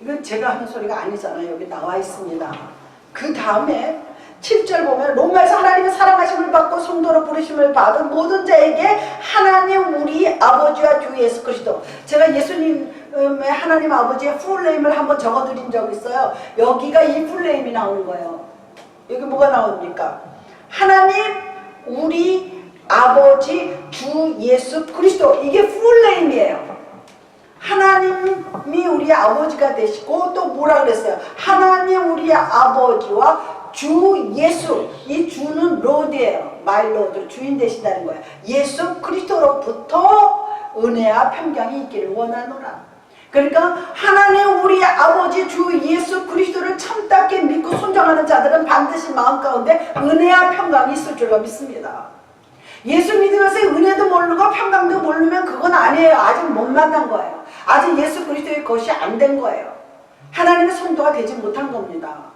이건 제가 하는 소리가 아니잖아요. 여기 나와 있습니다. 그 다음에 7절 보면 로마에서 하나님의 사랑하심을 받고 성도로 부르심을 받은 모든 자에게 하나님 우리 아버지와 주 예수 그리스도, 제가 예수님의 하나님 아버지의 풀네임을 한번 적어드린 적이 있어요. 여기가 이 풀네임이 나오는 거예요. 여기 뭐가 나옵니까? 하나님 우리 아버지 주 예수 그리스도, 이게 풀네임이에요. 하나님이 우리 아버지가 되시고 또 뭐라 그랬어요? 하나님 우리 아버지와 주 예수, 이 주는 로드예요. 마이 로드, 주인 되신다는 거예요. 예수 그리스도로부터 은혜와 평강이 있기를 원하노라. 그러니까 하나님 우리 아버지 주 예수 그리스도를 참답게 믿고 순종하는 자들은 반드시 마음 가운데 은혜와 평강이 있을 줄로 믿습니다. 예수 믿으면서 은혜도 모르고 평강도 모르면 그건 아니에요. 아직 못 만난 거예요. 아직 예수 그리스도의 것이 안 된 거예요. 하나님의 성도가 되지 못한 겁니다.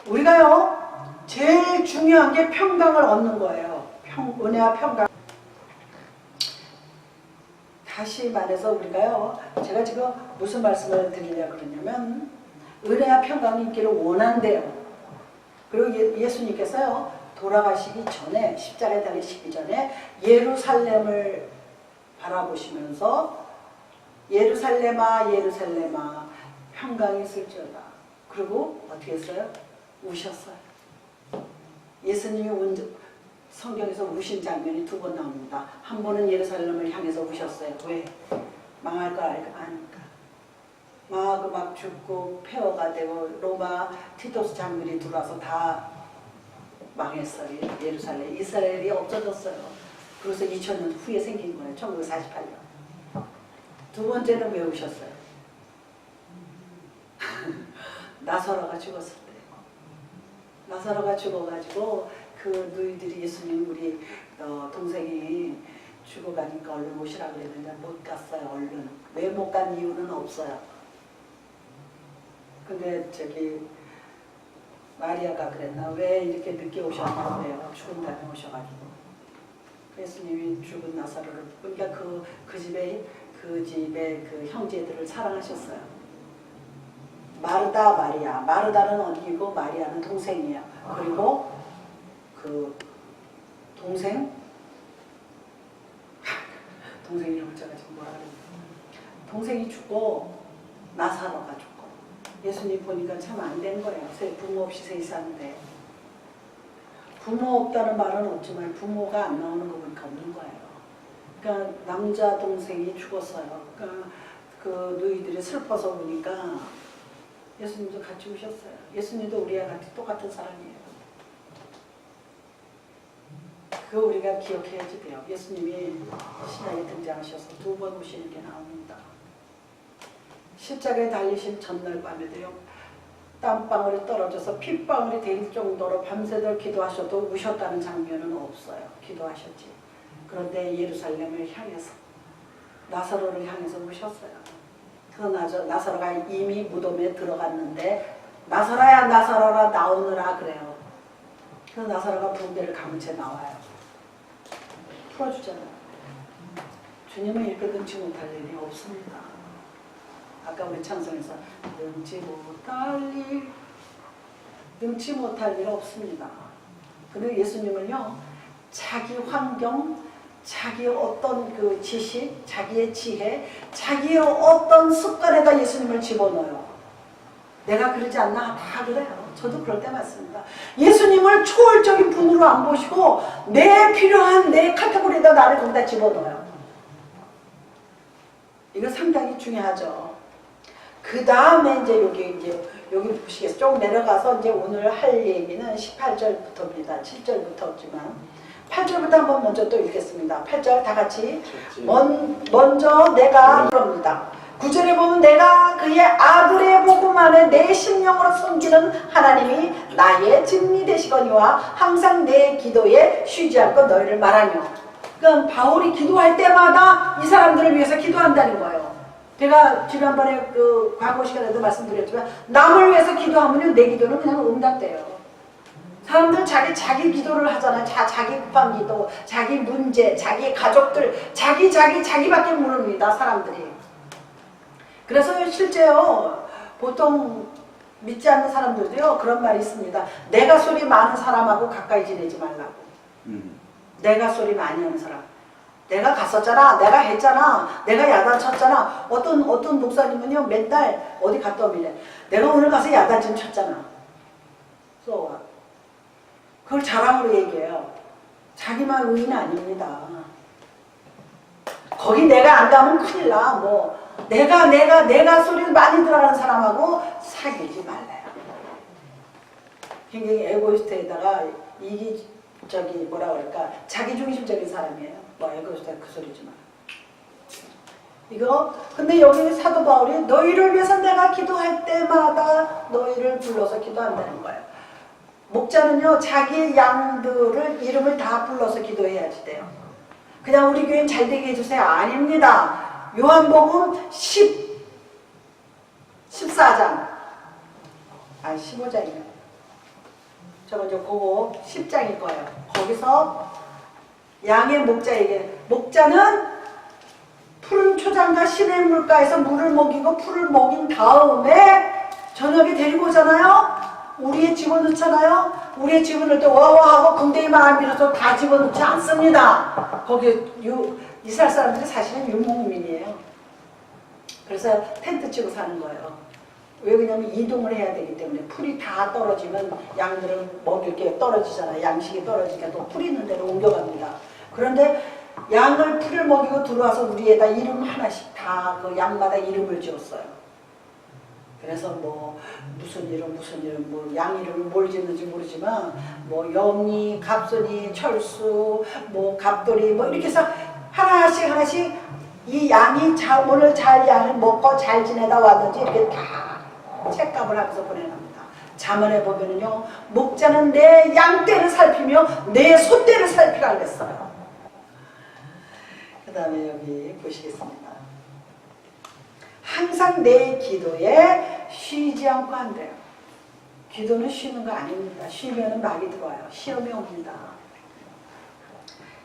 우리가요, 제일 중요한 게 평강을 얻는 거예요. 은혜와 평강. 다시 말해서 우리가요, 제가 지금 무슨 말씀을 드리려고 그러냐면, 은혜와 평강이 있기를 원한대요. 그리고 예수님께서요, 돌아가시기 전에, 십자가에 달리시기 전에 예루살렘을 바라보시면서 예루살렘아 예루살렘아 평강이 있을지어다. 그리고 어떻게 했어요? 우셨어요. 예수님이 성경에서 우신 장면이 두 번 나옵니다. 한 번은 예루살렘을 향해서 우셨어요. 왜? 망할 걸 아니까. 망하고 막 죽고 폐허가 되고 로마 티토스 장군이 들어와서 다 망했어요. 예루살렘. 이스라엘이 없어졌어요. 그래서 2000년 후에 생긴 거예요. 1948년. 두 번째는 왜 우셨어요? 나사로가 죽었을 때. 나사로가 죽어가지고 그 너희들이 예수님 우리 동생이 죽어가니까 얼른 오시라고 그랬는데 못 갔어요. 얼른. 왜 못 간 이유는 없어요. 근데 저기 마리아가 그랬나? 왜 이렇게 늦게 오셨냐고 그래요. 죽은 다음에 오셔가지고. 예수님이 죽은 나사로를, 그러니까 그 집에 그 형제들을 사랑하셨어요. 마르다 마리아. 마르다는 언니고 마리아는 동생이에요. 그리고 그 동생이 어쩌가 지금 뭐라 그래. 동생이 죽고 나사로가 죽고 예수님 보니까 참 안 된 거예요. 부모 없이 셋이 사는데. 부모 없다는 말은 없지만 부모가 안 나오는 거 보니까 없는 거예요. 그러니까 남자 동생이 죽었어요. 그러니까 그 너희들이 슬퍼서 오니까 예수님도 같이 오셨어요. 예수님도 우리와 같이 똑같은 사람이에요. 그거 우리가 기억해야지 돼요. 예수님이 신약에 등장하셔서 두 번 오시는 게 나옵니다. 십자가에 달리신 전날 밤에도요, 땀방울이 떨어져서 핏방울이 될 정도로 밤새도록 기도하셔도 우셨다는 장면은 없어요. 기도하셨지. 그런데 예루살렘을 향해서, 나사로를 향해서 우셨어요. 그 나사로가 이미 무덤에 들어갔는데 나사로야 나사로라 나오느라 그래요. 그 나사로가 붕대를 감은 채 나와요. 풀어주잖아요. 주님은 이렇게 능치 못할 일이 없습니다. 아까 우리 찬송에서 능치 못할 일 없습니다. 근데 예수님은요, 자기 환경, 자기 어떤 그 지식, 자기의 지혜, 자기의 어떤 습관에다 예수님을 집어넣어요. 내가 그러지 않나? 다 그래요. 저도 그럴 때 많습니다. 예수님을 초월적인 분으로 안 보시고 내 필요한 내 카테고리에다 나를 거기다 집어넣어요. 이거 상당히 중요하죠. 그 다음에 이제 여기 보시겠어요. 조금 내려가서 이제 오늘 할 얘기는 18절부터입니다. 7절부터지만 8절부터 한번 먼저 또 읽겠습니다. 8절 다 같이. 먼저 내가 그럽니다. 9절에 보면 내가 그의 아들의 복음 안에 내 심령으로 섬기는 하나님이 나의 증리 되시거니와 항상 내 기도에 쉬지 않고 너희를 말하며. 그러니까 바울이 기도할 때마다 이 사람들을 위해서 기도한다는 거예요. 제가 지난번에 그 광고 시간에도 말씀드렸지만 남을 위해서 기도하면 내 기도는 그냥 응답돼요. 사람들 자기 기도를 하잖아요. 자기 급한 기도, 자기 문제, 자기 가족들, 자기밖에 모릅니다. 사람들이. 그래서 실제요, 보통 믿지 않는 사람들도요, 그런 말이 있습니다. 내가 소리 많은 사람하고 가까이 지내지 말라고. 내가 소리 많이 하는 사람. 내가 갔었잖아. 내가 했잖아. 내가 야단쳤잖아. 어떤 목사님은요, 맨날 어디 갔다 오면 내가 오늘 가서 야단 좀 쳤잖아. 그걸 자랑으로 얘기해요. 자기만 의인 아닙니다. 거기 내가 안 가면 큰일 나. 뭐 내가 소리를 많이 들어가는 사람하고 사귀지 말래요. 굉장히 에고이스트에다가 뭐라 그럴까, 자기중심적인 사람이에요. 뭐 에고이스트 그 소리지만. 이거 근데 여기 사도 바울이 너희를 위해서 내가 기도할 때마다 너희를 불러서 기도한다는 거예요. 목자는요, 자기의 양들을 이름을 다 불러서 기도해야지 돼요. 그냥 우리 교회는 잘 되게 해주세요. 아닙니다. 요한복음 14장. 15장이에요. 저거 그거 10장일 거예요. 거기서 양의 목자에게, 목자는 푸른 초장과 시냇 물가에서 물을 먹이고 풀을 먹인 다음에 저녁에 데리고 오잖아요. 우리의 집어넣잖아요. 우리의 집어넣을 때 와와하고 궁뎅이만 안 밀어서 다 집어넣지 않습니다. 거기 이스라엘 사람들이 사실은 유목민이에요. 그래서 텐트 치고 사는 거예요. 왜 그러냐면 이동을 해야 되기 때문에. 풀이 다 떨어지면 양들은 먹일 게 떨어지잖아요. 양식이 떨어지니까 또 풀 있는 데로 옮겨갑니다. 그런데 양을 풀을 먹이고 들어와서 우리에다 이름 하나씩 다 그 양마다 이름을 지었어요. 그래서 뭐 무슨 이름 뭐 양 이름을 뭘 짓는지 모르지만 뭐 영희, 갑순이, 철수, 뭐 갑돌이 뭐 이렇게 해서 하나씩 이 양이 오늘 잘 양을 먹고 잘 지내다 왔는지 이렇게 다 책값을 하면서 보내랍니다. 잠언에 보면은요, 목자는 내 양떼를 살피며 내 소떼를 살피라 그랬어요. 그 다음에 여기 보시겠습니다. 항상 내 기도에 쉬지 않고 한대요. 기도는 쉬는 거 아닙니다. 쉬면 막이 들어와요. 시험이 옵니다.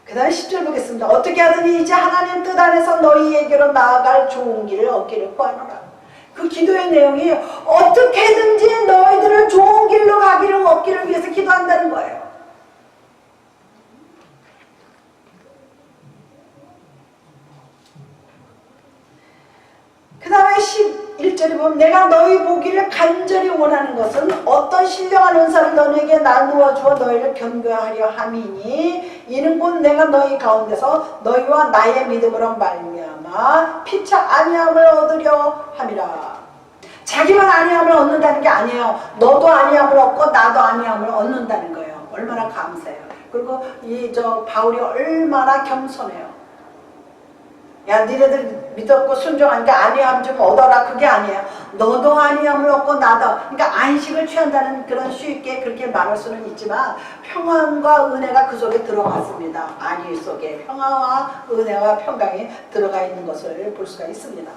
그 다음에 10절 보겠습니다. 어떻게 하든지 이제 하나님 뜻 안에서 너희에게로 나아갈 좋은 길을 얻기를 구하노라. 그 기도의 내용이 어떻게든지 너희들을 좋은 길로 가기를 얻기를 위해서 기도한다는 거예요. 그 다음에 11절에 보면 내가 너희 보기를 간절히 원하는 것은 어떤 신령한 은사를 너희에게 나누어 주어 너희를 견고하려 함이니 이는 곧 내가 너희 가운데서 너희와 나의 믿음으로 말미암아 피차 아니함을 얻으려 함이라. 자기만 아니함을 얻는다는 게 아니에요. 너도 아니함을 얻고 나도 아니함을 얻는다는 거예요. 얼마나 감사해요. 그리고 바울이 얼마나 겸손해요. 야, 니네들 믿었고 순종하니까 아니함 좀 얻어라. 그게 아니에요. 너도 아니함을 얻고 나도. 그러니까 안식을 취한다는 그런 쉽게 그렇게 말할 수는 있지만 평안과 은혜가 그 속에 들어갔습니다. 안위 속에 평화와 은혜와 평강이 들어가 있는 것을 볼 수가 있습니다.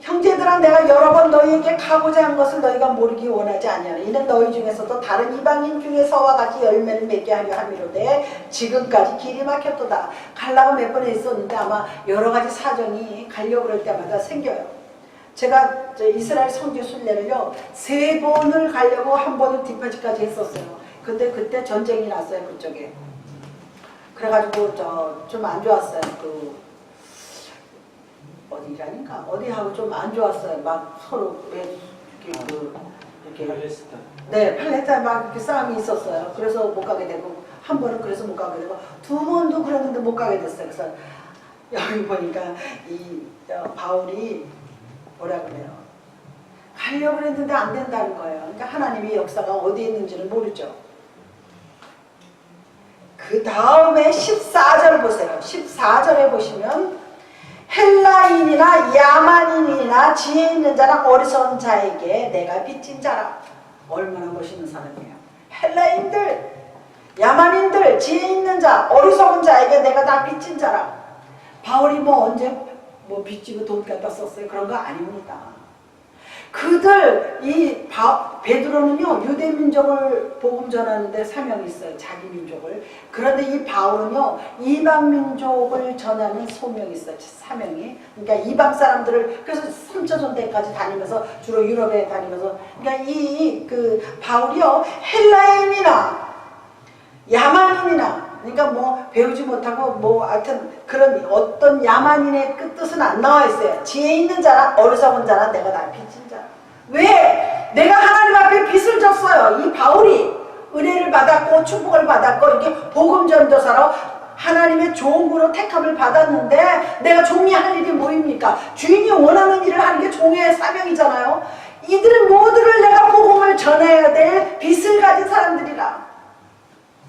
형제들아, 내가 여러 번 너희에게 가고자 한 것을 너희가 모르기 원하지 아니하노. 이는 너희 중에서도 다른 이방인 중에서와 같이 열매를 맺게 하려 함이로되 지금까지 길이 막혔도다. 가려고 몇 번 했었는데 아마 여러 가지 사정이 가려고 그럴 때마다 생겨요. 제가 이스라엘 선교 순례를요 3번을 가려고 한 번은 뒷바지까지 했었어요. 근데 그때 전쟁이 났어요. 그쪽에. 그래가지고 좀 안 좋았어요. 어디라니까 어디하고 좀 안 좋았어요. 막 서로 이렇게 팔레스타인. 네, 팔레스타인 막 이렇게 싸움이 있었어요. 그래서 못 가게 되고 한 번은 그래서 못 가게 되고 두 번도 그랬는데 못 가게 됐어요. 그래서 여기 보니까 바울이 뭐라 그래요? 가려고 했는데 안 된다는 거예요. 그러니까 하나님의 역사가 어디에 있는지는 모르죠. 그 다음에 14절 보세요. 14절에 보시면 헬라인이나 야만인이나 지혜 있는 자나 어리석은 자에게 내가 빚진 자라. 얼마나 멋있는 사람이에요. 헬라인들, 야만인들, 지혜 있는 자, 어리석은 자에게 내가 다 빚진 자라. 바울이 언제 빚지고 돈 갖다 썼어요? 그런 거 아닙니다. 그들 베드로는요 유대 민족을 복음 전하는데 사명이 있어요. 자기 민족을. 그런데 이 바울은요 이방 민족을 전하는 소명이 있어요. 사명이. 그러니까 이방 사람들을 그래서 3차전 때까지 다니면서 주로 유럽에 다니면서 그러니까 그 바울이요 헬라인이나 야만인이나 그러니까 뭐 배우지 못하고 뭐 하여튼 그런 어떤 야만인의 뜻은 안 나와 있어요. 지혜 있는 자나 어리석은 자나 내가 다 빚진 자. 왜? 내가 하나님 앞에 빚을 졌어요. 이 바울이 은혜를 받았고 축복을 받았고 이렇게 복음 전도사로 하나님의 종으로 택함을 받았는데 내가 종이 할 일이 뭐입니까? 주인이 원하는 일을 하는 게 종의 사명이잖아요. 이들은 모두를 내가 복음을 전해야 될 빚을 가진 사람들이라.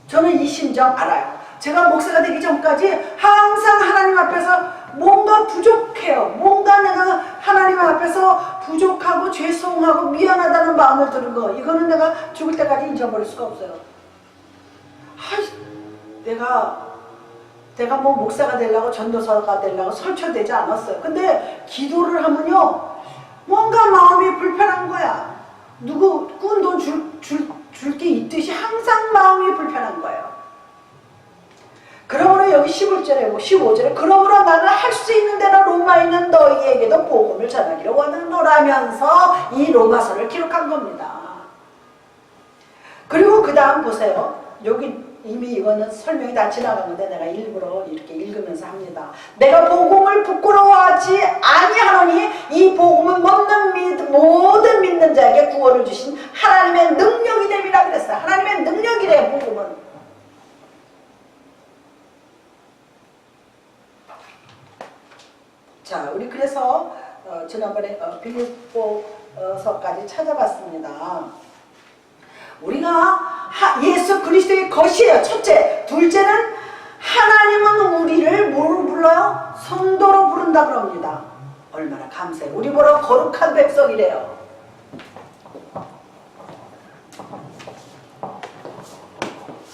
저는 이 심정 알아요. 제가 목사가 되기 전까지 항상 하나님 앞에서 뭔가 부족해요. 뭔가 내가 하나님 앞에서 부족하고 죄송하고 미안하다는 마음을 드는 거. 이거는 내가 죽을 때까지 잊어버릴 수가 없어요. 내가 뭐 목사가 되려고 전도사가 되려고 설쳐되지 않았어요. 근데 기도를 하면요 뭔가 마음이 불편한 거야. 누구 꾼돈 줄 게 있듯이 항상 마음이 불편한 거예요. 그러므로 여기 11절에 15절에 그러므로 나는 할 수 있는 대로 로마에 있는 너희에게도 복음을 전하기로 원하노라면서 이 로마서를 기록한 겁니다. 그리고 그 다음 보세요. 여기 이미 이거는 설명이 다 지나간 건데 내가 일부러 이렇게 읽으면서 합니다. 내가 복음을 부끄러워하지 아니하노니 이 복음은 모든 믿는 자에게 구원을 주신 하나님의 능력이 됨이라 그랬어요. 하나님의 능력이래요. 복음은. 자, 우리 그래서 지난번에 빌립보서까지 찾아봤습니다. 우리가 예수 그리스도의 것이에요. 첫째. 둘째는 하나님은 우리를 뭐로 불러요? 성도로 부른다 그럽니다. 얼마나 감사해요. 우리 보러 거룩한 백성이래요.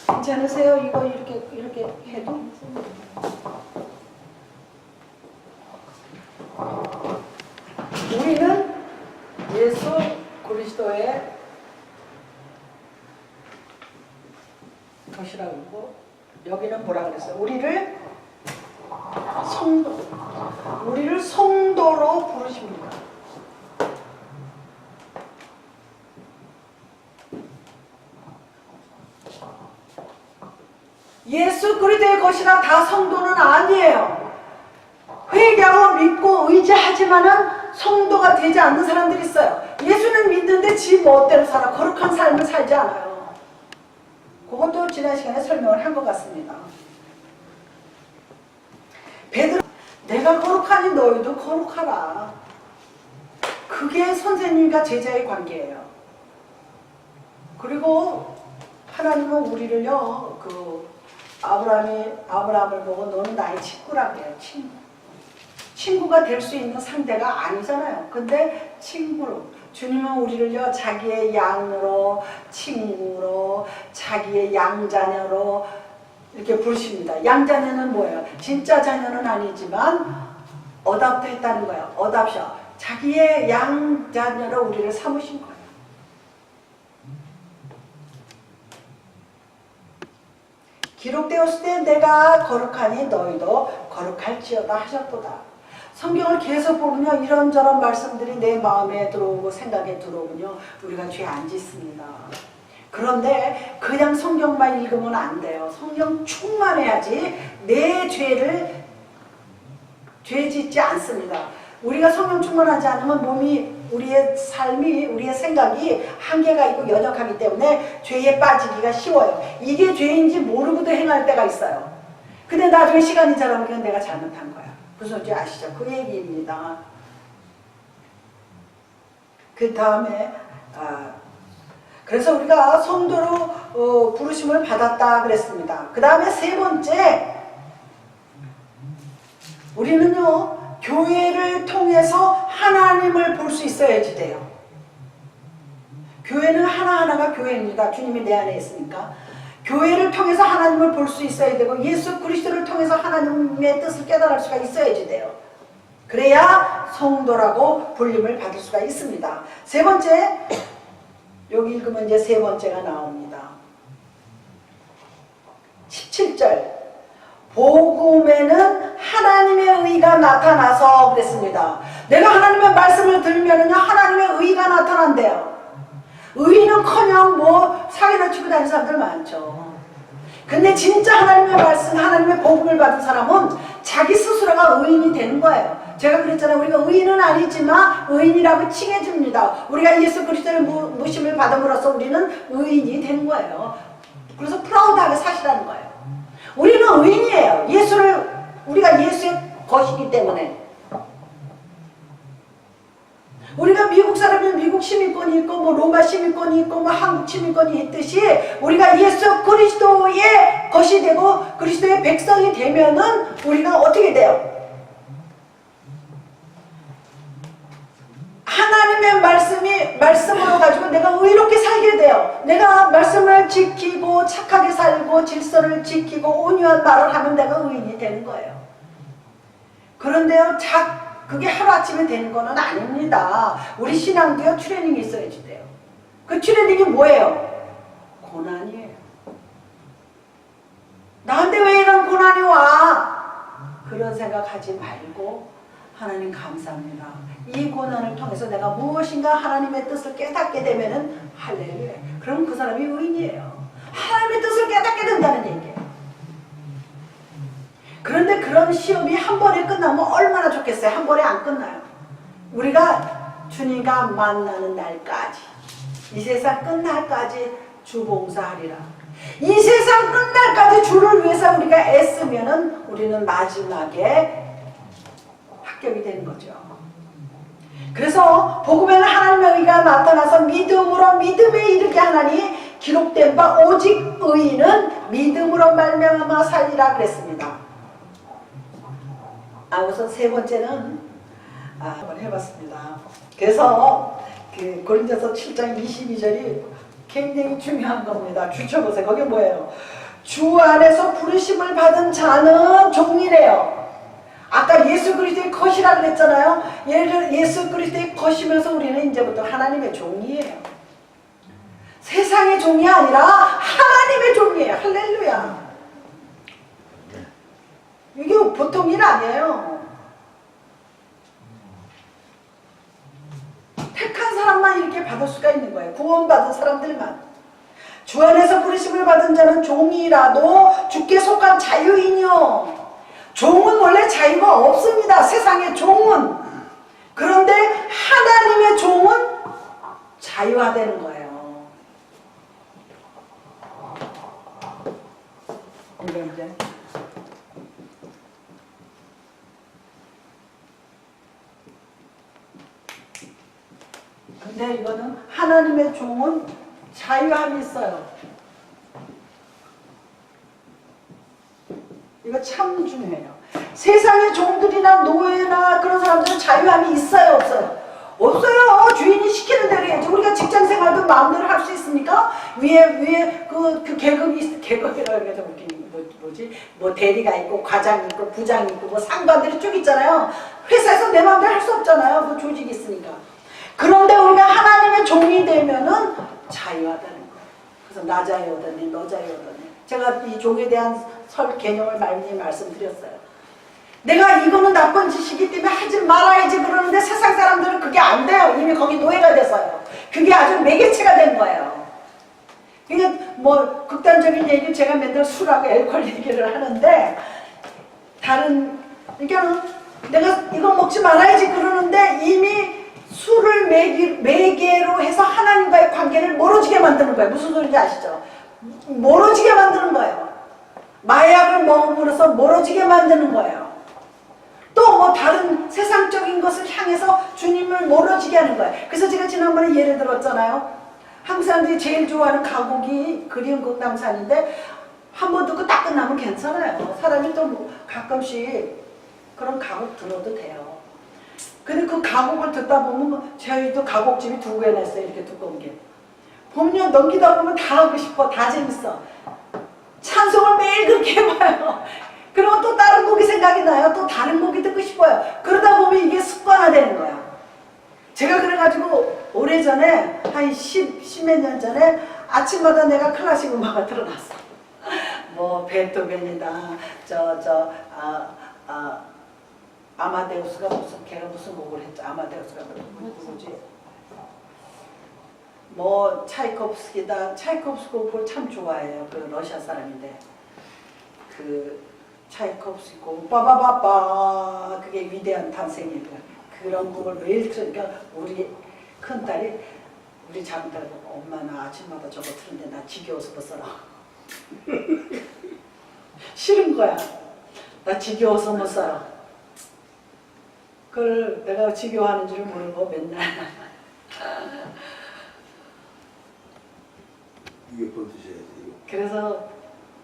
괜찮으세요? 이거 이렇게 해도? 우리는 예수 그리스도의 것이라고 그러고 여기는 뭐라 그랬어요? 우리를 성도로 부르십니다. 예수 그리스도의 것이라 다 성도는 아니에요. 회개하고 믿고 의지하지만은 성도가 되지 않는 사람들이 있어요. 예수는 믿는데 지 멋대로 살아. 거룩한 삶을 살지 않아요. 그것도 지난 시간에 설명을 한 것 같습니다. 베드로, 내가 거룩하니 너희도 거룩하라. 그게 선생님과 제자의 관계예요. 그리고 하나님은 우리를요, 아브라함을 보고 너는 나의 친구라고 해요. 친구가 될 수 있는 상대가 아니잖아요. 근데 친구로. 주님은 우리를요 자기의 양으로, 친구로, 자기의 양자녀로 이렇게 부르십니다. 양자녀는 뭐예요? 진짜 자녀는 아니지만 어답도 했다는 거예요. 어답션. 자기의 양자녀로 우리를 삼으신 거예요. 기록되었을 때 내가 거룩하니 너희도 거룩할지어다 하셨도다. 성경을 계속 보면요 이런저런 말씀들이 내 마음에 들어오고 생각에 들어오면요 우리가 죄 안 짓습니다. 그런데 그냥 성경만 읽으면 안 돼요. 성경 충만해야지 내 죄를 죄 짓지 않습니다. 우리가 성경 충만하지 않으면 몸이 우리의 삶이 우리의 생각이 한계가 있고 연약하기 때문에 죄에 빠지기가 쉬워요. 이게 죄인지 모르고도 행할 때가 있어요. 근데 나중에 시간이 지나면 내가 잘못한 거야. 무슨 소리 아시죠? 그 얘기입니다. 그 다음에 그래서 우리가 성도로 부르심을 받았다 그랬습니다. 그 다음에 세 번째 우리는요 교회를 통해서 하나님을 볼 수 있어야지 돼요. 교회는 하나하나가 교회입니다. 주님이 내 안에 있으니까. 교회를 통해서 하나님을 볼 수 있어야 되고 예수 그리스도를 통해서 하나님의 뜻을 깨달을 수가 있어야지 돼요. 그래야 성도라고 불림을 받을 수가 있습니다. 세 번째, 여기 읽으면 이제 세 번째가 나옵니다. 17절, 복음에는 하나님의 의가 나타나서 그랬습니다. 내가 하나님의 말씀을 들으면은요, 하나님의 의가 나타난대요. 의는커녕 뭐 사기를 치고 다니는 사람들 많죠. 근데 진짜 하나님의 말씀, 하나님의 복음을 받은 사람은 자기 스스로가 의인이 되는 거예요. 제가 그랬잖아요. 우리가 의인은 아니지만 의인이라고 칭해줍니다. 우리가 예수 그리스도의 무심을 받음으로써 우리는 의인이 되는 거예요. 그래서 프라우드하게 사시라는 거예요. 우리는 의인이에요. 우리가 예수의 것이기 때문에. 우리가 미국 사람이면 미국 시민권이 있고 뭐 로마 시민권이 있고 뭐 한국 시민권이 있듯이 우리가 예수 그리스도의 것이 되고 그리스도의 백성이 되면은 우리가 어떻게 돼요? 하나님의 말씀으로 가지고 내가 의롭게 살게 돼요. 내가 말씀을 지키고 착하게 살고 질서를 지키고 온유한 말을 하면 내가 의인이 되는 거예요. 그런데요, 그게 하루아침에 되는 건 아닙니다. 우리 신앙도요, 트레이닝이 있어야지 돼요. 그 트레이닝이 뭐예요? 고난이에요. 나한테 왜 이런 고난이 와? 그런 생각하지 말고 하나님 감사합니다. 이 고난을 통해서 내가 무엇인가 하나님의 뜻을 깨닫게 되면은 할렐루야. 그럼 그 사람이 의인이에요. 하나님의 뜻을 깨닫게 된다는 얘기예요. 그런데 그런 시험이 한 번에 끝나면 얼마나 좋겠어요. 한 번에 안 끝나요. 우리가 주님과 만나는 날까지, 이 세상 끝날까지 주봉사하리라. 이 세상 끝날까지 주를 위해서 우리가 애쓰면은 우리는 마지막에 합격이 되는 거죠. 그래서 복음에는 하나님의 의가 나타나서 믿음으로 믿음에 이르게 하나니 기록된 바 오직 의인은 믿음으로 말미암아 살리라 그랬습니다. 우선 세 번째는 한번 해봤습니다. 그래서 그 고린도서 7장 22절이 굉장히 중요한 겁니다. 주쳐보세요. 거기 뭐예요? 주 안에서 부르심을 받은 자는 종이래요. 아까 예수 그리스도의 것이라 그랬잖아요. 예수 그리스도의 것이면서 우리는 이제부터 하나님의 종이에요. 세상의 종이 아니라 하나님의 종이에요. 할렐루야. 이게 보통 일 아니에요. 택한 사람만 이렇게 받을 수가 있는 거예요. 구원받은 사람들만. 주 안에서 부르심을 받은 자는 종이라도 주께 속한 자유인이요. 종은 원래 자유가 없습니다. 세상의 종은. 그런데 하나님의 종은 자유화되는 거예요. 이제 근데 이거는 하나님의 종은 자유함이 있어요. 이거 참 중요해요. 세상의 종들이나 노예나 그런 사람들은 자유함이 있어요, 없어요? 없어요. 주인이 시키는 대로 해야지. 우리가 직장 생활도 마음대로 할 수 있습니까? 위에 그 계급이라고 해서 뭐지? 뭐 대리가 있고 과장이 있고 부장이 있고 뭐 상관들이 쭉 있잖아요. 회사에서 내 마음대로 할 수 없잖아요. 그 조직이 있으니까. 그런데 우리가 하나님의 종이 되면은 자유하다는 거예요. 그래서 나 자유하다니 너 자유하다니. 제가 이 종에 대한 개념을 많이 말씀드렸어요. 내가 이거는 나쁜 짓이기 때문에 하지 말아야지 그러는데 세상 사람들은 그게 안 돼요. 이미 거기 노예가 돼서요. 그게 아주 매개체가 된 거예요. 이게 뭐 극단적인 얘기 제가 맨날 술하고 알코올 얘기를 하는데 그러니까 내가 이거 먹지 말아야지 그러는데 이미 술을 매개로 해서 하나님과의 관계를 멀어지게 만드는 거예요. 무슨 소리인지 아시죠? 멀어지게 만드는 거예요. 마약을 먹음으로써 멀어지게 만드는 거예요. 또 뭐 다른 세상적인 것을 향해서 주님을 멀어지게 하는 거예요. 그래서 제가 지난번에 예를 들었잖아요. 한국 사람들이 제일 좋아하는 가곡이 그리운 극남산인데 한 번 듣고 딱 끝나면 괜찮아요. 사람이 또 가끔씩 그런 가곡 들어도 돼요. 근데 그 가곡을 듣다 보면 저희도 가곡집이 2개나 있어요. 이렇게 두꺼운 게. 보면 넘기다 보면 다 하고 싶어. 다 재밌어. 찬송을 매일 그렇게 해봐요. 그러면 또 다른 곡이 생각이 나요. 또 다른 곡이 듣고 싶어요. 그러다 보면 이게 습관화되는 거야. 제가 그래가지고 오래전에 한 십몇 년 전에 아침마다 내가 클래식 음악을 틀어놨어. 뭐 베토벤이다. 아마데우스가 걔가 무슨 곡을 했죠? 아마데우스가 누구지? 뭐 차이콥스키다. 차이콥스 곡을 참 좋아해요. 그 러시아 사람인데 그 차이콥스키 곡 빠바바바 그게 위대한 탄생이에요. 그런 곡을 매일 들으니까 우리 큰딸이 우리 장딸이 엄마 나 아침마다 저거 틀는데 나 지겨워서 못 살아. 싫은 거야. 나 지겨워서 못 살아. 그걸 내가 지겨워하는 줄 모르고 맨날 이게 본 드셔야지. 그래서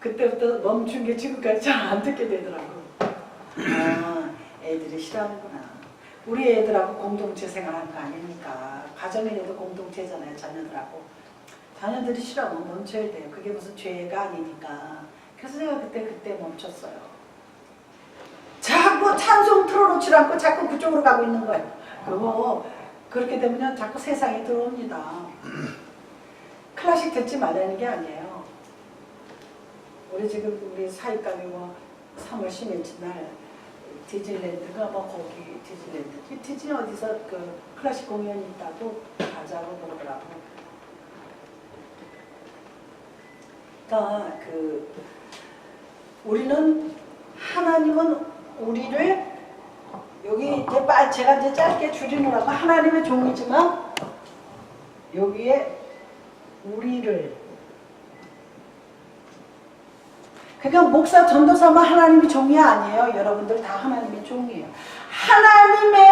그때부터 멈춘 게 지금까지 잘 안 듣게 되더라고. 아, 애들이 싫어하는구나. 우리 애들하고 공동체 생활하는 거 아닙니까? 가정이라도 공동체잖아요. 자녀들하고. 자녀들이 싫어하면 멈춰야 돼요. 그게 무슨 죄가 아니니까. 그래서 제가 그때 멈췄어요. 자꾸 찬송 틀어놓지 않고 자꾸 그쪽으로 가고 있는 거예요. 그거 그렇게 되면 자꾸 세상에 들어옵니다. 클래식 듣지 말라는 게 아니에요. 우리 지금 우리 사익감이 뭐 3월 10일째 날 디즈니랜드가 뭐 거기 디즈니랜드 디즈니 어디서 그 클래식 공연이 있다고 가자고 그러더라고. 그러니까 그 우리는 하나님은 우리를 여기 이제 제가 이제 짧게 줄이느라고 하나님의 종이지만 여기에 우리를 그러니까 목사 전도사만 하나님의 종이 아니에요. 여러분들 다 하나님의 종이에요. 하나님의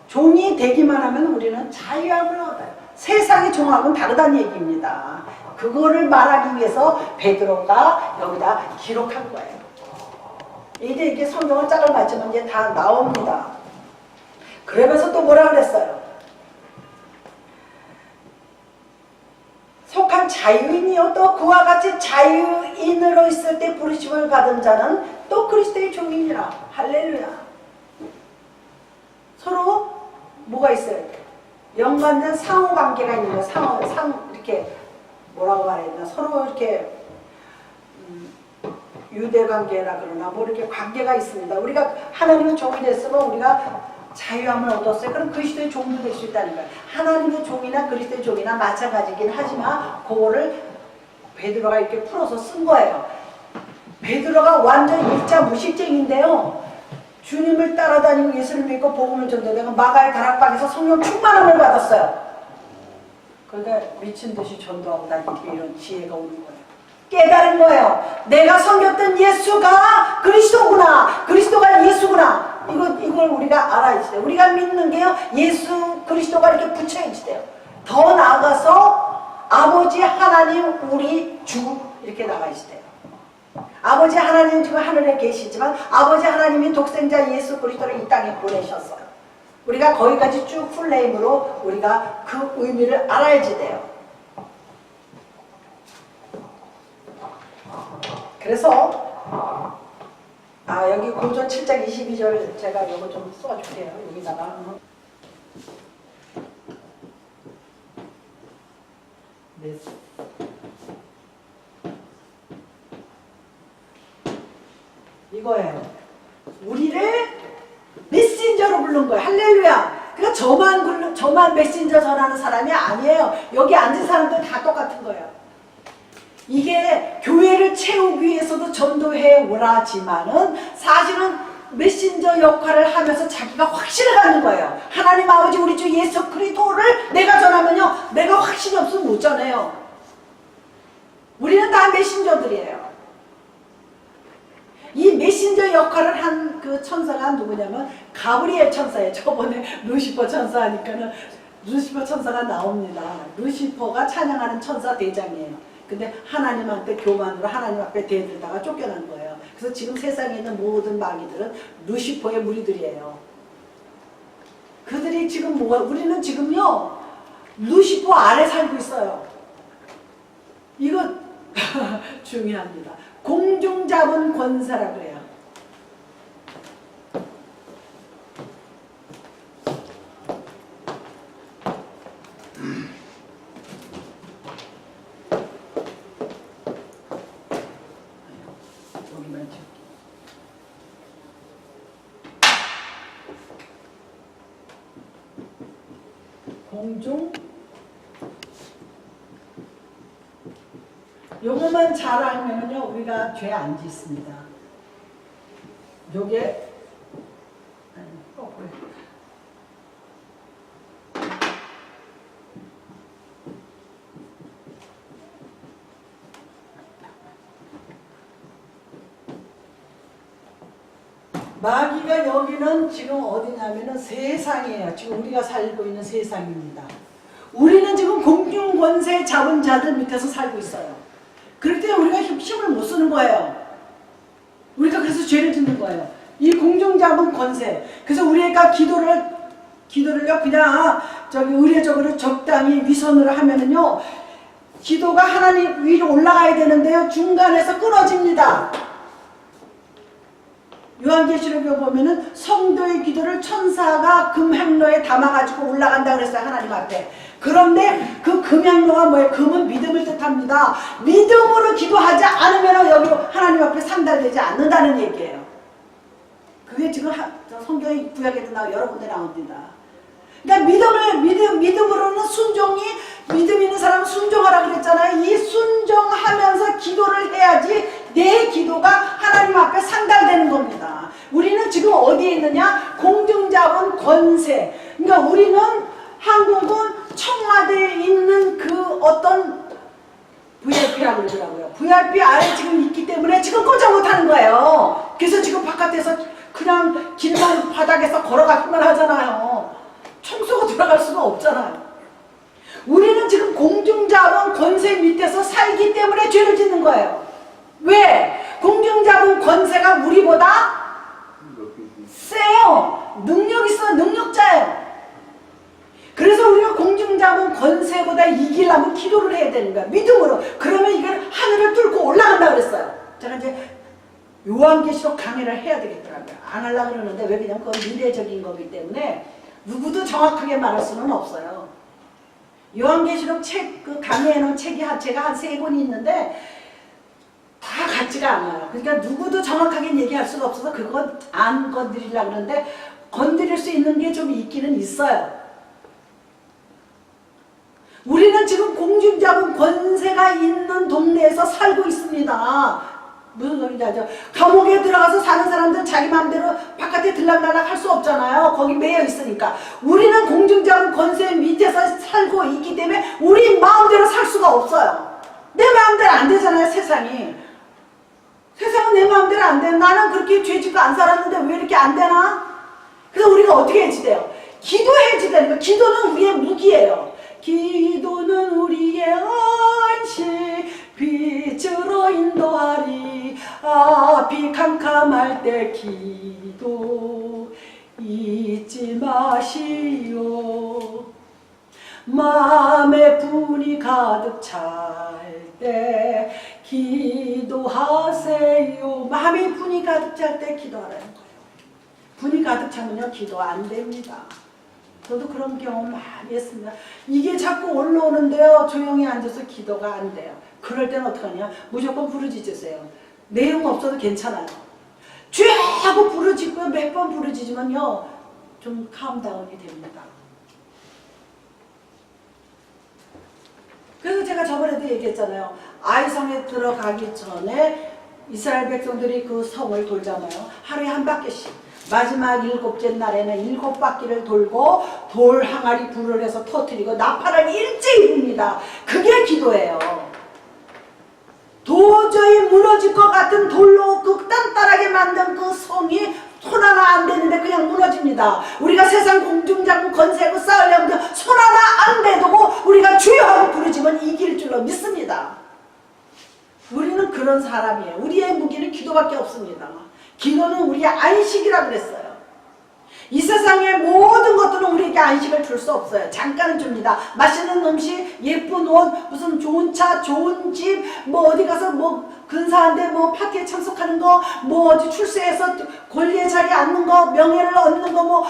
종이 되기만 하면 우리는 자유함을 얻어요. 세상의 종하고는 다르다는 얘기입니다. 그거를 말하기 위해서 베드로가 여기다 기록한 거예요. 이제 이게 성경을 짝을 맞추면 이제 다 나옵니다. 그러면서 또 뭐라 그랬어요? 속한 자유인이요 또 그와 같이 자유인으로 있을 때 부르심을 받은 자는 또 그리스도의 종이니라. 할렐루야. 서로 뭐가 있어요? 연관된 상호관계가 있는 거예요. 이렇게 뭐라고 말해야 되나? 서로 이렇게 유대관계라 그러나 뭐 이렇게 관계가 있습니다. 우리가 하나님의 종이 됐으면 우리가 자유함을 얻었어요. 그럼 그리스도의 종도 될 수 있다는 거예요. 하나님의 종이나 그리스도의 종이나 마찬가지긴 하지만 그거를 베드로가 이렇게 풀어서 쓴 거예요. 베드로가 완전 일자 무식쟁인데요. 주님을 따라다니고 예수를 믿고 복음을 전도되고 마가의 다락방에서 성령 충만함을 받았어요. 그러니까 미친 듯이 전도하고 다니게 이런 지혜가 오는 거예요. 깨달은 거예요. 내가 섬겼던 예수가 그리스도구나. 그리스도가 예수구나. 이걸 우리가 알아야 돼요. 우리가 믿는 게요. 예수 그리스도가 이렇게 붙여있대요. 더 나아가서 아버지 하나님 우리 주 이렇게 나가 있대요. 아버지 하나님 지금 하늘에 계시지만 아버지 하나님이 독생자 예수 그리스도를 이 땅에 보내셨어요. 우리가 거기까지 쭉 풀네임으로 우리가 그 의미를 알아야지 돼요. 그래서 여기 고전 7장 22절 제가 이거 좀 써줄게요. 여기다가 네. 이거예요. 우리를 메신저로 부른 거예요. 할렐루야. 그러니까 저만 메신저 전하는 사람이 아니에요. 여기 앉은 사람들 다 똑같은 거예요. 이게 교회를 채우기 위해서도 전도해 오라지만은 사실은 메신저 역할을 하면서 자기가 확신을 갖는 거예요. 하나님 아버지 우리 주 예수 그리스도를 내가 전하면요. 내가 확신이 없으면 못 전해요. 우리는 다 메신저들이에요. 이 메신저 역할을 한 그 천사가 누구냐면 가브리엘 천사예요. 저번에 루시퍼 천사 하니까는 루시퍼 천사가 나옵니다. 루시퍼가 찬양하는 천사 대장이에요. 근데 하나님한테 교만으로 하나님 앞에 대들다가 쫓겨난 거예요. 그래서 지금 세상에 있는 모든 마귀들은 루시퍼의 무리들이에요. 그들이 지금 우리는 지금요 루시퍼 아래 살고 있어요. 이거 중요합니다. 공중 잡은 권세라 그래요. 공중 요거만 잘 알면은요 우리가 죄 안 짓습니다. 요게 마귀가 여기는 지금 어디냐면은 세상이에요. 지금 우리가 살고 있는 세상입니다. 우리는 지금 공중 권세 잡은 자들 밑에서 살고 있어요. 그럴 때 우리가 힘을 못 쓰는 거예요. 우리가 그래서 죄를 짓는 거예요. 이 공중 잡은 권세. 그래서 우리가 기도를요 그냥 저기 의례적으로 적당히 위선으로 하면은요 기도가 하나님 위로 올라가야 되는데요 중간에서 끊어집니다. 요한계시록에 보면은 성도의 기도를 천사가 금향로에 담아가지고 올라간다 그랬어요. 하나님 앞에. 그런데 그 금향로가 뭐예요? 금은 믿음을 뜻합니다. 믿음으로 기도하지 않으면 여기 하나님 앞에 상달되지 않는다는 얘기예요. 그게 지금 성경의 구약에도 여러 군데 나옵니다. 그러니까 믿음으로는 순종이, 믿음 있는 사람은 순종하라 그랬잖아요. 이 순종하면서 기도를 해야지 내 기도가 하나님 앞에 상달되는 겁니다. 우리는 지금 어디에 있느냐? 공중 잡은 권세. 그러니까 우리는 한국은 청와대에 있는 그 어떤 VIP라고 그러더라고요. VIP 아래 지금 있기 때문에 지금 꼼짝 못하는 거예요. 그래서 지금 바깥에서 그냥 길만 바닥에서 걸어가기만 하잖아요. 청소가 들어갈 수가 없잖아요. 우리는 지금 공중 잡은 권세 밑에서 살기 때문에 죄를 짓는 거예요. 왜? 공중 잡은 권세가 우리보다 세요. 능력 있어요. 능력자예요. 그래서 우리가 공중 잡은 권세보다 이기려면 기도를 해야 되는 거야. 믿음으로. 그러면 이걸 하늘을 뚫고 올라간다 그랬어요. 제가 이제 요한계시록 강의를 해야 되겠더라고요. 안 하려고 그러는데 왜 그냥 그건 미래적인 거기 때문에 누구도 정확하게 말할 수는 없어요. 요한계시록 책, 그 강의해놓은 책이 제가 한 3권이 있는데 다 같지가 않아요. 그러니까 누구도 정확하게 얘기할 수가 없어서 그건 안 건드리려고 그러는데 건드릴 수 있는 게 좀 있기는 있어요. 우리는 지금 공중 잡은 권세가 있는 동네에서 살고 있습니다. 무슨 소리인지 알죠? 감옥에 들어가서 사는 사람들은 자기 마음대로 바깥에 들락날락 할 수 없잖아요. 거기 매여 있으니까. 우리는 공중 잡은 권세 밑에서 살고 있기 때문에 우리 마음대로 살 수가 없어요. 내 마음대로 안 되잖아요, 세상이. 세상은 내 마음대로 안 돼. 나는 그렇게 죄짓고 안 살았는데 왜 이렇게 안 되나? 그래서 우리가 어떻게 해야지 돼요? 기도해야지 되는 거예요. 기도는 우리의 무기예요. 기도는 우리의 안식, 빛으로 인도하리. 앞이 캄캄할 때 기도 잊지 마시오. 마음에 분이 가득 찰 때 기도하세요. 마음에 분이 가득 찰 때 기도하라는 거예요. 분이 가득 차면요 기도 안 됩니다. 저도 그런 경험을 많이 했습니다. 이게 자꾸 올라오는데요 조용히 앉아서 기도가 안 돼요. 그럴 때는 어떡하냐? 무조건 부르짖으세요. 내용 없어도 괜찮아요. 죄하고 부르짖고요. 몇 번 부르짖으면요 좀 캄다운이 됩니다. 그래서 제가 저번에도 얘기했잖아요. 아이성에 들어가기 전에 이스라엘 백성들이 그 성을 돌잖아요. 하루에 한 바퀴씩. 마지막 7째 날에는 7바퀴를 돌고 돌 항아리 불을 해서 터뜨리고 나팔을 일제히 붑니다. 그게 기도예요. 도저히 무너질 것 같은 돌로 그 단단하게 만든 그 성이 손 하나 안 되는데 그냥 무너집니다. 우리가 세상 공중장군 건세고 싸우려면 손 하나 안 대두고 우리가 주여 하고 부르짖으면 이길 줄로 믿습니다. 우리는 그런 사람이에요. 우리의 무기는 기도밖에 없습니다. 기도는 우리의 안식이라고 그랬어요. 이 세상의 모든 것들은 우리 우리에게 안식을 줄 수 없어요. 잠깐은 줍니다. 맛있는 음식, 예쁜 옷, 무슨 좋은 차, 좋은 집, 뭐 어디 가서 뭐 근사한데 뭐 파티에 참석하는 거, 뭐 어디 출세해서 권리의 자리에 앉는 거, 명예를 얻는 거, 뭐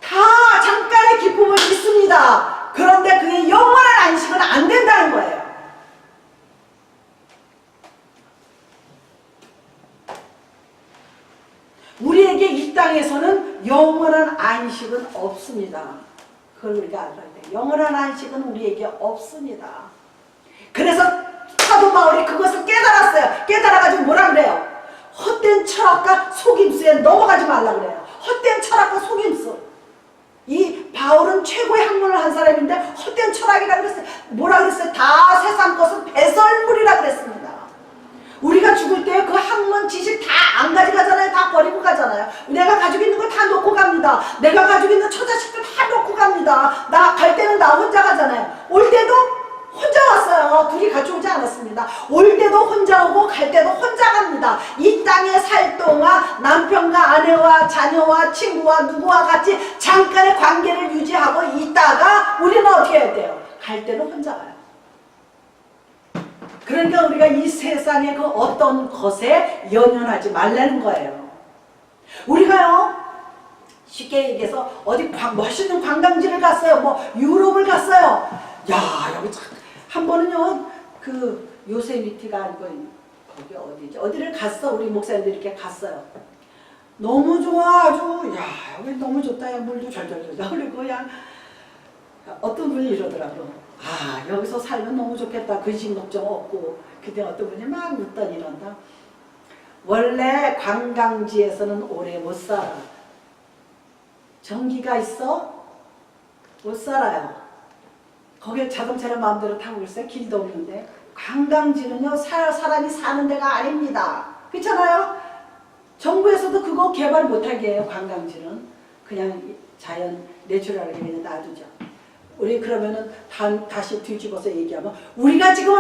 다 잠깐의 기쁨을 있습니다. 그런데 그게 영원한 안식은 안 된다는 거예요. 우리에게 이 땅에서는 영원한 안식은 없습니다. 그걸 우리가 알아야 돼요. 영원한 안식은 우리에게 없습니다. 그래서 사도 바울이 그것을 깨달았어요. 깨달아가지고 뭐라 그래요? 헛된 철학과 속임수에 넘어가지 말라 그래요. 헛된 철학과 속임수. 이 바울은 최고의 학문을 한 사람인데 헛된 철학이라 그랬어요. 뭐라 그랬어요? 다 세상 것은 배설물이라 그랬습니다. 우리가 죽을 때 그 학문 지식 다 안 가져가잖아요. 다 버리고 가잖아요. 내가 가지고 있는 거 다 놓고 갑니다. 내가 가지고 있는 처자식들 다 놓고 갑니다. 나 갈 때는 나 혼자 가잖아요. 올 때도 혼자 왔어요. 둘이 같이 오지 않았습니다. 올 때도 혼자 오고 갈 때도 혼자 갑니다. 이 땅에 살 동안 남편과 아내와 자녀와 친구와 누구와 같이 잠깐의 관계를 유지하고 있다가 우리는 어떻게 해야 돼요? 갈 때는 혼자 가요. 그러니까 우리가 이 세상의 그 어떤 것에 연연하지 말라는 거예요. 우리가요, 쉽게 얘기해서 어디 멋있는 관광지를 갔어요. 뭐 유럽을 갔어요. 야, 여기 한 번은요, 그 요세미티가 아니고 거기 어디지? 어디를 갔어. 우리 목사님들이 이렇게 갔어요. 너무 좋아. 아주 야, 여기 너무 좋다. 야, 물도 절절절절 흐르고 그냥 어떤 분이 이러더라고. 아, 여기서 살면 너무 좋겠다. 근심 걱정 없고. 그때 어떤 분이 막 웃더니 이런다. 원래 관광지에서는 오래 못 살아. 전기가 있어? 못 살아요. 거기에 자동차를 마음대로 타고 있어요. 길도 없는데. 관광지는요, 사람이 사는 데가 아닙니다. 그렇잖아요? 정부에서도 그거 개발 못하게 해요. 관광지는. 그냥 자연, 내추럴하게 그냥 놔두죠. 우리 그러면은 다시 뒤집어서 얘기하면 우리가 지금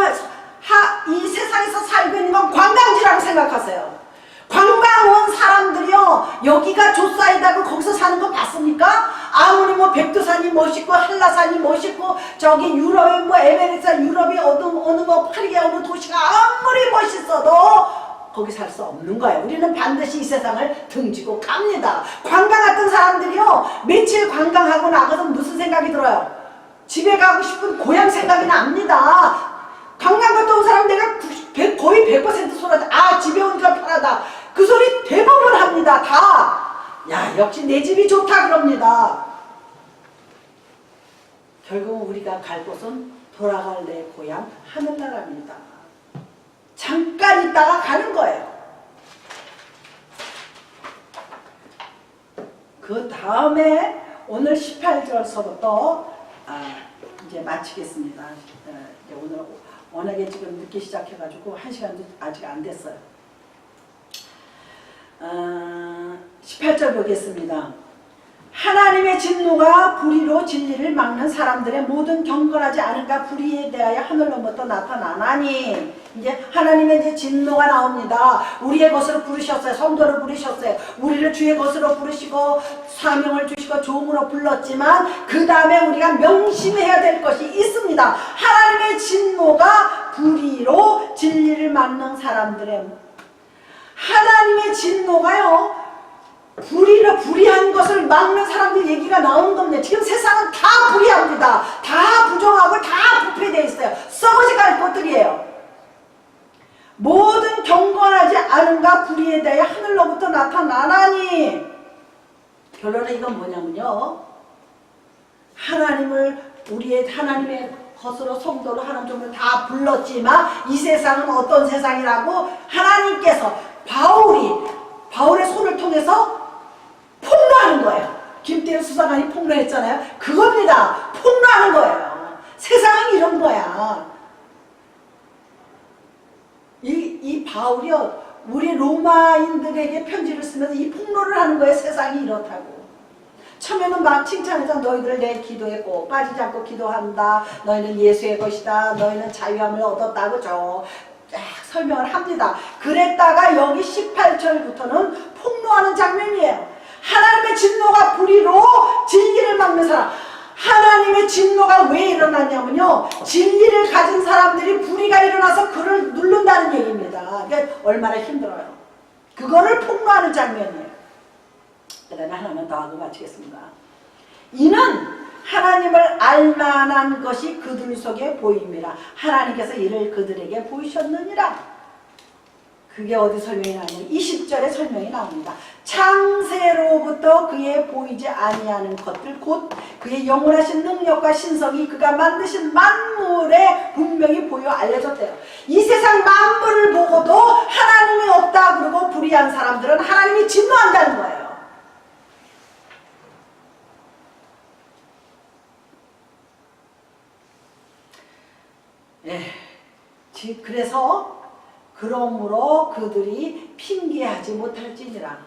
이 세상에서 살고 있는 건 관광지라고 생각하세요. 관광 온 사람들이요, 여기가 조사이다고 거기서 사는 거 봤습니까? 아무리 뭐 백두산이 멋있고 한라산이 멋있고 저기 유럽에 뭐 에베레스트 유럽이 어느 뭐 파리의 어느 도시가 아무리 멋있어도 거기 살 수 없는 거예요. 우리는 반드시 이 세상을 등지고 갑니다. 관광 갔던 사람들이요, 며칠 관광하고 나가서 무슨 생각이 들어요? 집에 가고 싶은 고향 생각이 납니다. 관광 갔다 온 사람 내가 거의 100% 소리하다. 아, 집에 오니까 편하다. 그 소리 대부분 합니다. 다. 야, 역시 내 집이 좋다 그럽니다. 결국 우리가 갈 곳은 돌아갈 내 고향 하늘나라입니다. 잠깐 있다가 가는 거예요. 그 다음에 오늘 18절서부터 이제 마치겠습니다. 이제 오늘 워낙에 지금 늦게 시작해가지고 1시간도 아직 안 됐어요. 18절 보겠습니다. 하나님의 진노가 불의로 진리를 막는 사람들의 모든 경건하지 않은가 불의에 대하여 하늘로부터 나타나나니, 이제 하나님의 이제 진노가 나옵니다. 우리의 것으로 부르셨어요. 성도를 부르셨어요. 우리를 주의 것으로 부르시고 사명을 주시고 종으로 불렀지만 그 다음에 우리가 명심해야 될 것이 있습니다. 하나님의 진노가 불의로 진리를 막는 사람들의, 하나님의 진노가요, 불의한 것을 막는 사람들 얘기가 나오는 겁니다. 지금 세상은 다 불의합니다. 다 부정하고 다 부패되어 있어요. 썩어져갈 것들이에요. 모든 경건하지 않은가 불의에 대해 하늘로부터 나타나나니, 결론은 이건 뭐냐면요, 하나님의 것으로 성도로 하나님 종을 다 불렀지만 이 세상은 어떤 세상이라고 하나님께서 바울의 손을 통해서 폭로하는 거예요. 김태우 수사관이 폭로했잖아요. 그겁니다. 폭로하는 거예요. 세상은 이런 거야. 이 바울이요, 우리 로마인들에게 편지를 쓰면서 이 폭로를 하는 거예요. 세상이 이렇다고. 처음에는 막 칭찬해서 너희들을 내 기도에 꼭 빠지지 않고 기도한다. 너희는 예수의 것이다. 너희는 자유함을 얻었다고 쫙 설명을 합니다. 그랬다가 여기 18절부터는 폭로하는 장면이에요. 하나님의 진노가 불의로 진리를 막는 사람, 하나님의 진노가 왜 일어났냐면요. 진리를 가진 사람들이 불의가 일어나서 그를 누른다는 얘기입니다. 그러니까 얼마나 힘들어요. 그거를 폭로하는 장면이에요. 그다음에 하나만 더 하고 마치겠습니다. 이는 하나님을 알만한 것이 그들 속에 보임이라. 하나님께서 이를 그들에게 보이셨느니라. 그게 어디 설명이 나오냐면 20절에 설명이 나옵니다. 창세로부터 그의 보이지 아니하는 것들 곧 그의 영원하신 능력과 신성이 그가 만드신 만물에 분명히 보여 알려졌대요. 이 세상 만물을 보고도 하나님이 없다 그러고 불의한 사람들은 하나님이 진노한다는 거예요. 그래서 그러므로 그들이 핑계하지 못할지니라.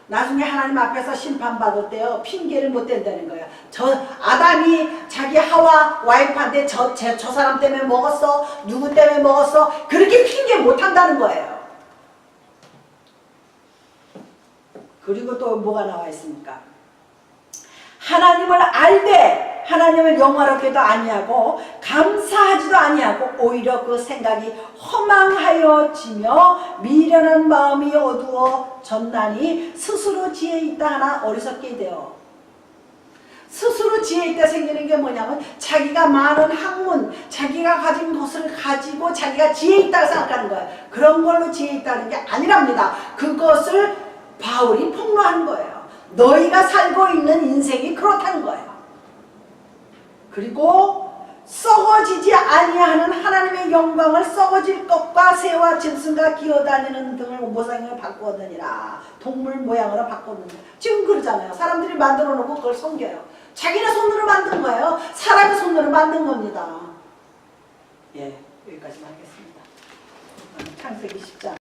나중에 하나님 앞에서 심판받을 때요 핑계를 못 댄다는 거예요. 저 아담이 자기 하와 와이프한테 저 사람 때문에 먹었어, 누구 때문에 먹었어, 그렇게 핑계 못 한다는 거예요. 그리고 또 뭐가 나와 있습니까? 하나님을 알되 하나님을 영화롭게도 아니하고 감사하지도 아니하고 오히려 그 생각이 허망하여지며 미련한 마음이 어두워졌나니 스스로 지혜 있다 하나 어리석게 되어. 스스로 지혜 있다 생기는 게 뭐냐면 자기가 많은 학문, 자기가 가진 것을 가지고 자기가 지혜 있다고 생각하는 거예요. 그런 걸로 지혜 있다는 게 아니랍니다. 그것을 바울이 폭로한 거예요. 너희가 살고 있는 인생이 그렇다는 거예요. 그리고 썩어지지 아니하는 하나님의 영광을 썩어질 것과 새와 짐승과 기어다니는 등을 모양을 바꾸었느니라. 동물 모양으로 바꿨느니라. 지금 그러잖아요. 사람들이 만들어 놓고 그걸 섬겨요. 자기네 손으로 만든 거예요. 사람의 손으로 만든 겁니다. 예, 여기까지만 하겠습니다. 창세기 10장.